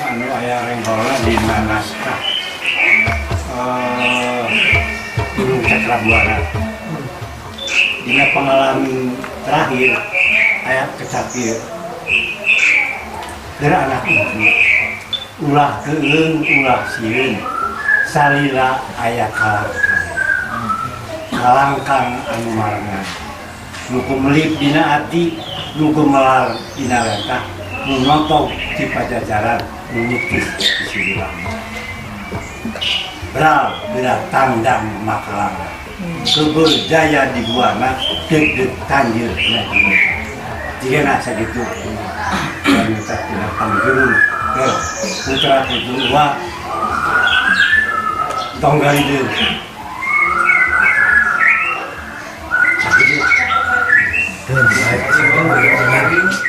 anu aya rengholna dina naskah Gunung Cakrabuana. Dina pengalaman terakhir aya kecapir geura anak ibu ulah keun ulah sieun salila aya kalangkang anu marangan nu kumelip dina ati nu gemelar dina lentah nu nontok di pajajaran nu nyekis di Siliwangi beral geura tandang makalang keberjaya di buana deg-deg tanjir jika sakitu dan kita tidak panggil ke putra putri wa tonggal itu Thank you.